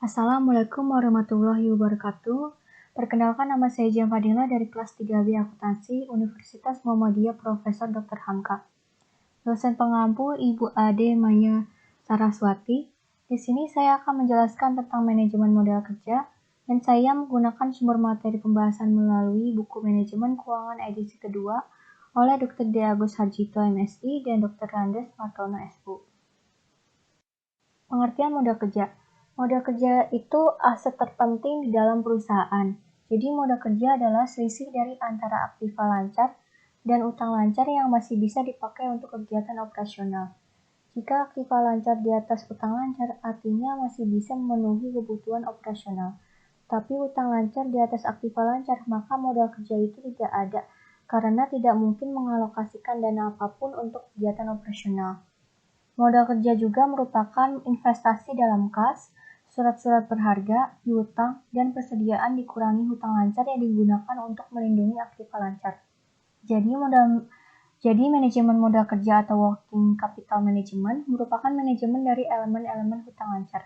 Assalamualaikum warahmatullahi wabarakatuh. Perkenalkan, nama saya Jem Fadila dari kelas 3B Akuntansi Universitas Muhammadiyah Profesor Dr. Hamka. Dosen pengampu Ibu Ade Maya Saraswati. Di sini saya akan menjelaskan tentang manajemen modal kerja dan saya menggunakan sumber materi pembahasan melalui buku Manajemen Keuangan edisi kedua oleh Dr. D. Agus Harjito MSI dan Dr. Randes Martono SU. Pengertian modal kerja. Modal kerja itu aset terpenting di dalam perusahaan. Jadi modal kerja adalah selisih dari antara aktiva lancar dan utang lancar yang masih bisa dipakai untuk kegiatan operasional. Jika aktiva lancar di atas utang lancar, artinya masih bisa memenuhi kebutuhan operasional. Tapi utang lancar di atas aktiva lancar, maka modal kerja itu tidak ada, karena tidak mungkin mengalokasikan dana apapun untuk kegiatan operasional. Modal kerja juga merupakan investasi dalam kas, surat-surat berharga, piutang, dan persediaan dikurangi hutang lancar yang digunakan untuk melindungi aktiva lancar. Jadi manajemen modal kerja atau working capital management merupakan manajemen dari elemen-elemen hutang lancar.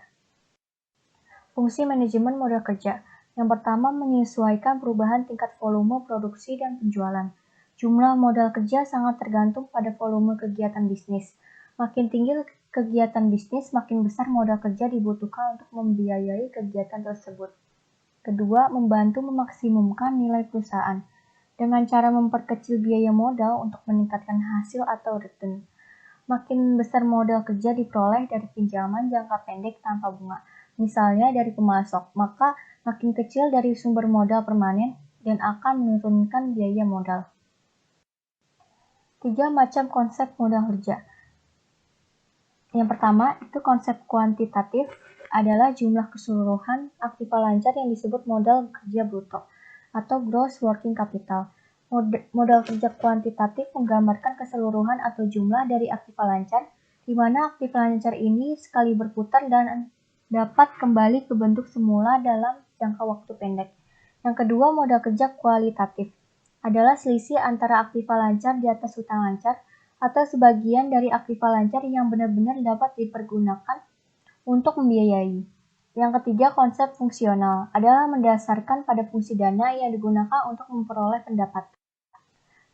Fungsi manajemen modal kerja. Yang pertama, menyesuaikan perubahan tingkat volume produksi dan penjualan. Jumlah modal kerja sangat tergantung pada volume kegiatan bisnis. Makin tinggi kegiatan bisnis, makin besar modal kerja dibutuhkan untuk membiayai kegiatan tersebut. Kedua, membantu memaksimumkan nilai perusahaan dengan cara memperkecil biaya modal untuk meningkatkan hasil atau return. Makin besar modal kerja diperoleh dari pinjaman jangka pendek tanpa bunga, misalnya dari pemasok, maka makin kecil dari sumber modal permanen dan akan menurunkan biaya modal. 3 macam konsep modal kerja. Yang pertama, itu konsep kuantitatif adalah jumlah keseluruhan aktiva lancar yang disebut modal kerja bruto atau gross working capital. Modal kerja kuantitatif menggambarkan keseluruhan atau jumlah dari aktiva lancar, di mana aktiva lancar ini sekali berputar dan dapat kembali ke bentuk semula dalam jangka waktu pendek. Yang kedua, modal kerja kualitatif adalah selisih antara aktiva lancar di atas hutang lancar atau sebagian dari aktiva lancar yang benar-benar dapat dipergunakan untuk membiayai. Yang ketiga, konsep fungsional adalah mendasarkan pada fungsi dana yang digunakan untuk memperoleh pendapatan.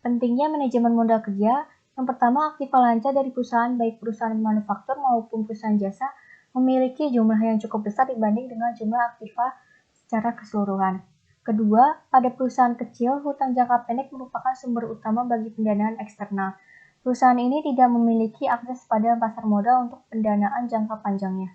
Pentingnya manajemen modal kerja. Yang pertama, aktiva lancar dari perusahaan, baik perusahaan manufaktur maupun perusahaan jasa, memiliki jumlah yang cukup besar dibanding dengan jumlah aktiva secara keseluruhan. Kedua, pada perusahaan kecil, hutang jangka pendek merupakan sumber utama bagi pendanaan eksternal. Perusahaan ini tidak memiliki akses pada pasar modal untuk pendanaan jangka panjangnya.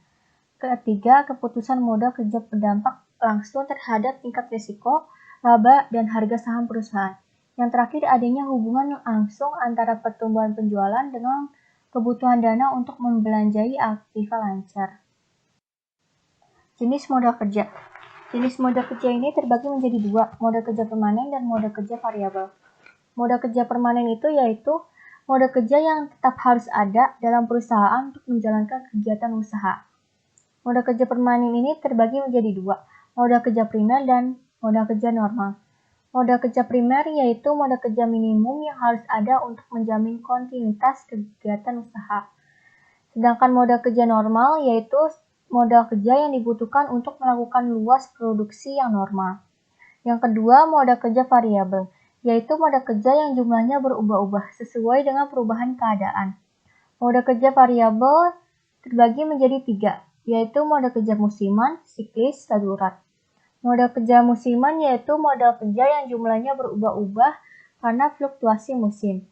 Ketiga, keputusan modal kerja berdampak langsung terhadap tingkat risiko, laba, dan harga saham perusahaan. Yang terakhir, adanya hubungan langsung antara pertumbuhan penjualan dengan kebutuhan dana untuk membelanjai aktiva lancar. Jenis modal kerja. Jenis modal kerja ini terbagi menjadi 2, modal kerja permanen dan modal kerja variabel. Modal kerja permanen itu yaitu modal kerja yang tetap harus ada dalam perusahaan untuk menjalankan kegiatan usaha. Modal kerja permanen ini terbagi menjadi 2, modal kerja primer dan modal kerja normal. Modal kerja primer yaitu modal kerja minimum yang harus ada untuk menjamin kontinuitas kegiatan usaha. Sedangkan modal kerja normal yaitu modal kerja yang dibutuhkan untuk melakukan luas produksi yang normal. Yang kedua, modal kerja variabel, yaitu modal kerja yang jumlahnya berubah-ubah sesuai dengan perubahan keadaan. Modal kerja variabel terbagi menjadi 3, yaitu modal kerja musiman, siklis, darurat. Modal kerja musiman yaitu modal kerja yang jumlahnya berubah-ubah karena fluktuasi musim.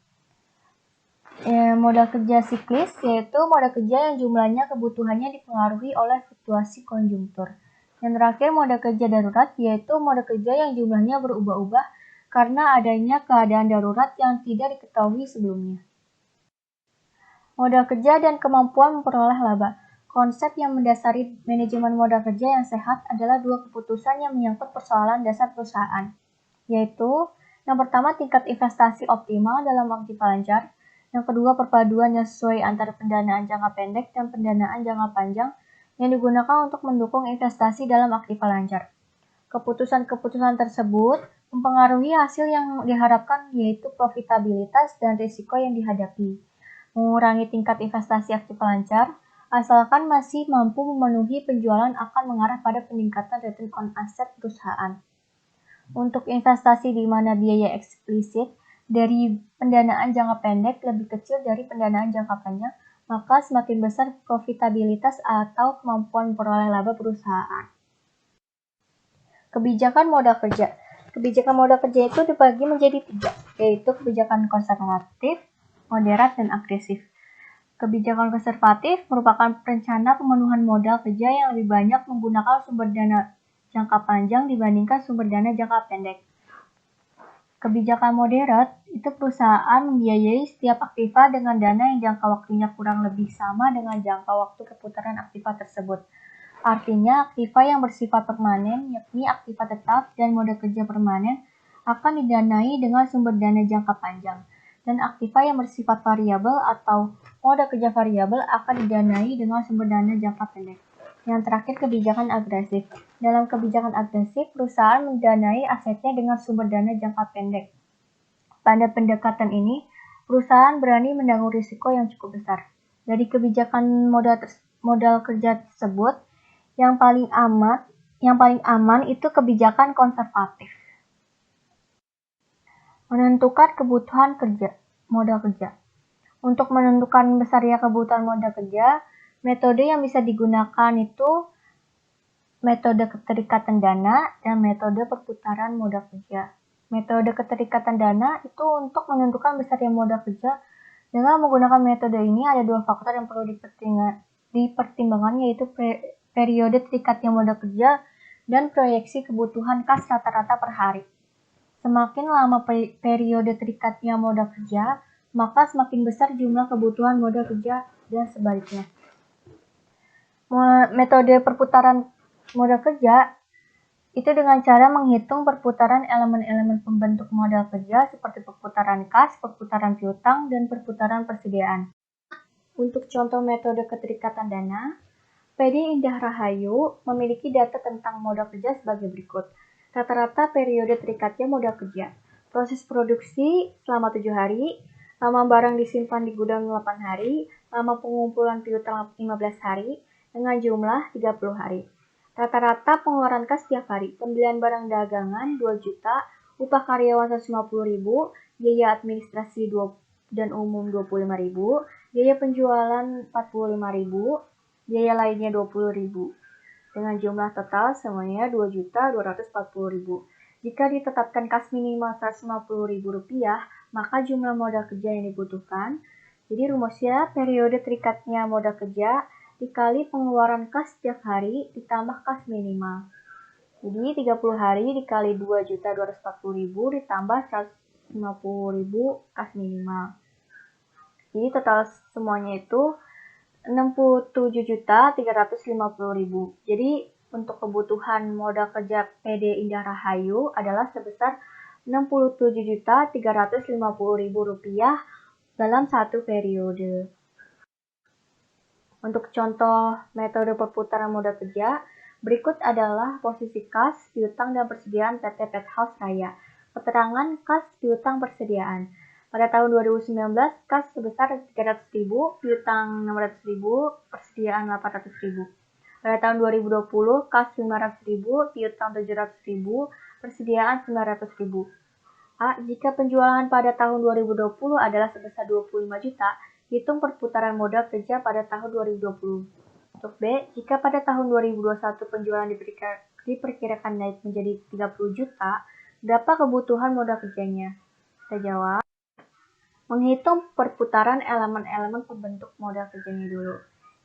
Modal kerja siklis yaitu modal kerja yang jumlahnya kebutuhannya dipengaruhi oleh fluktuasi konjungtur. Yang terakhir, modal kerja darurat yaitu modal kerja yang jumlahnya berubah-ubah karena adanya keadaan darurat yang tidak diketahui sebelumnya. Modal kerja dan kemampuan memperoleh laba. Konsep yang mendasari manajemen modal kerja yang sehat adalah 2 keputusan yang menyangkut persoalan dasar perusahaan, yaitu yang pertama, tingkat investasi optimal dalam aktiva lancar. Yang kedua, perpaduan yang sesuai antara pendanaan jangka pendek dan pendanaan jangka panjang yang digunakan untuk mendukung investasi dalam aktiva lancar. Keputusan-keputusan tersebut mempengaruhi hasil yang diharapkan, yaitu profitabilitas dan risiko yang dihadapi. Mengurangi tingkat investasi aktiva lancar asalkan masih mampu memenuhi penjualan akan mengarah pada peningkatan return on asset perusahaan. Untuk investasi di mana biaya eksplisit dari pendanaan jangka pendek lebih kecil dari pendanaan jangka panjang, maka semakin besar profitabilitas atau kemampuan memperoleh laba perusahaan. Kebijakan modal kerja. Kebijakan modal kerja itu dibagi menjadi 3, yaitu kebijakan konservatif, moderat, dan agresif. Kebijakan konservatif merupakan rencana pemenuhan modal kerja yang lebih banyak menggunakan sumber dana jangka panjang dibandingkan sumber dana jangka pendek. Kebijakan moderat itu perusahaan membiayai setiap aktiva dengan dana yang jangka waktunya kurang lebih sama dengan jangka waktu perputaran aktiva tersebut. Artinya, aktiva yang bersifat permanen, yakni aktiva tetap dan modal kerja permanen, akan didanai dengan sumber dana jangka panjang. Dan aktiva yang bersifat variabel atau modal kerja variabel akan didanai dengan sumber dana jangka pendek. Yang terakhir, kebijakan agresif. Dalam kebijakan agresif, perusahaan mendanai asetnya dengan sumber dana jangka pendek. Pada pendekatan ini, perusahaan berani menanggung risiko yang cukup besar. Dari kebijakan modal kerja tersebut, yang paling aman itu kebijakan konservatif. Menentukan kebutuhan modal kerja. Untuk menentukan besarnya kebutuhan modal kerja, metode yang bisa digunakan itu metode keterikatan dana dan metode perputaran modal kerja. Metode keterikatan dana itu untuk menentukan besarnya modal kerja. Dengan menggunakan metode ini ada 2 faktor yang perlu dipertimbangkan, yaitu periode terikatnya modal kerja dan proyeksi kebutuhan kas rata-rata per hari. Semakin lama periode terikatnya modal kerja, maka semakin besar jumlah kebutuhan modal kerja dan sebaliknya. Metode perputaran modal kerja itu dengan cara menghitung perputaran elemen-elemen pembentuk modal kerja seperti perputaran kas, perputaran piutang, dan perputaran persediaan. Untuk contoh metode keterikatan dana, PD Indah Rahayu memiliki data tentang modal kerja sebagai berikut. Rata-rata periode terikatnya modal kerja. Proses produksi selama 7 hari, lama barang disimpan di gudang 8 hari, lama pengumpulan piutang 15 hari, dengan jumlah 30 hari. Rata-rata pengeluaran kas setiap hari, pembelian barang dagangan 2 juta, upah karyawan 150.000, biaya administrasi dan umum 25.000, biaya penjualan 45.000, biaya lainnya 20.000. Dengan jumlah total semuanya 2.240.000. Jika ditetapkan kas minimal Rp150.000, maka jumlah modal kerja yang dibutuhkan. Jadi rumusnya periode terikatnya modal kerja dikali pengeluaran kas setiap hari ditambah kas minimal. Jadi 30 hari dikali 2.240.000 ditambah 150.000 kas minimal. Jadi total semuanya itu 67.350.000. Jadi untuk kebutuhan modal kerja PD Indah Rahayu adalah sebesar Rp67.350.000 dalam satu periode. Untuk contoh metode perputaran modal kerja, berikut adalah posisi kas, piutang, dan persediaan PT Pethouse Raya. Keterangan kas, piutang, persediaan. Pada tahun 2019, kas sebesar 300.000, piutang 600.000, persediaan 800.000. Pada tahun 2020, kas 500.000, piutang 700.000, persediaan 900.000. Jika penjualan pada tahun 2020 adalah sebesar 25 juta, hitung perputaran modal kerja pada tahun 2020. Untuk B, jika pada tahun 2021 penjualan diperkirakan naik menjadi 30 juta, berapa kebutuhan modal kerjanya? Kita jawab. Menghitung perputaran elemen-elemen pembentuk modal kerjanya dulu.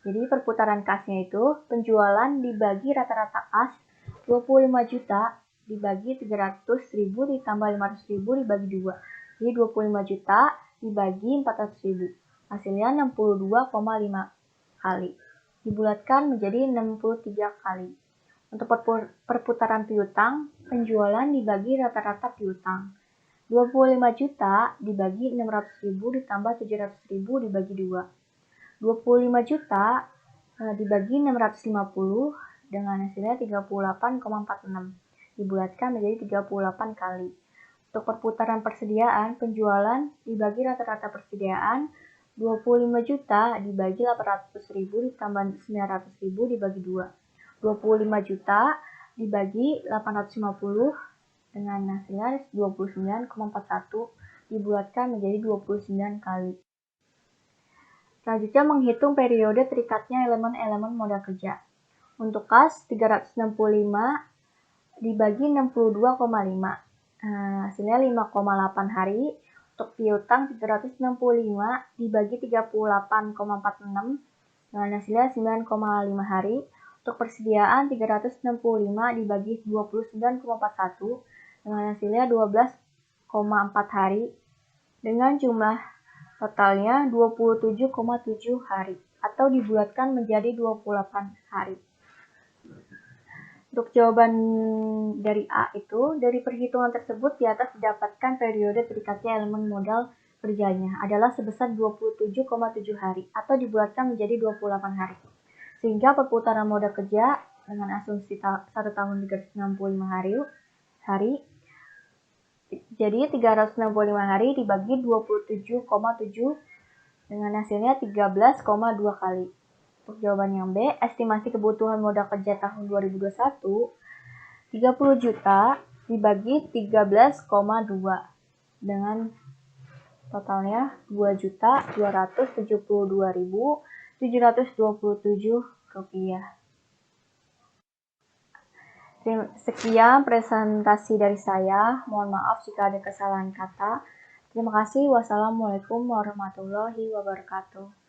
Jadi perputaran kasnya itu penjualan dibagi rata-rata kas 25 juta dibagi 300.000 ditambah 500.000 dibagi 2. Jadi 25 juta dibagi 400.000. Hasilnya 62,5 kali. Dibulatkan menjadi 63 kali. Untuk perputaran piutang, penjualan dibagi rata-rata piutang. 25 juta dibagi 600.000 ditambah 700.000 dibagi 2. 25 juta dibagi 650 dengan hasilnya 38,46. Dibulatkan menjadi 38 kali. Untuk perputaran persediaan, penjualan dibagi rata-rata persediaan 25 juta dibagi 800.000 ditambah 900.000 dibagi 2. 25 juta dibagi 850 dengan hasilnya 29,41 dibulatkan menjadi 29 kali. Selanjutnya menghitung periode terikatnya elemen-elemen modal kerja. Untuk kas 365 dibagi 62,5. Hasilnya 5,8 hari. Untuk piutang 365 dibagi 38,46 dengan hasilnya 9,5 hari. Untuk persediaan 365 dibagi 29,41 dengan hasilnya 12,4 hari. Dengan jumlah totalnya 27,7 hari atau dibulatkan menjadi 28 hari. Untuk jawaban dari A itu, dari perhitungan tersebut di atas didapatkan periode terikatnya elemen modal kerjanya adalah sebesar 27,7 hari atau dibulatkan menjadi 28 hari. Sehingga perputaran modal kerja dengan asumsi 1 tahun 365 hari jadi 365 hari dibagi 27,7 dengan hasilnya 13,2 kali. Untuk jawaban yang B, estimasi kebutuhan modal kerja tahun 2021 30 juta dibagi 13,2 dengan totalnya 2.272.727 rupiah. Sekian presentasi dari saya. Mohon maaf jika ada kesalahan kata. Terima kasih. Wassalamualaikum warahmatullahi wabarakatuh.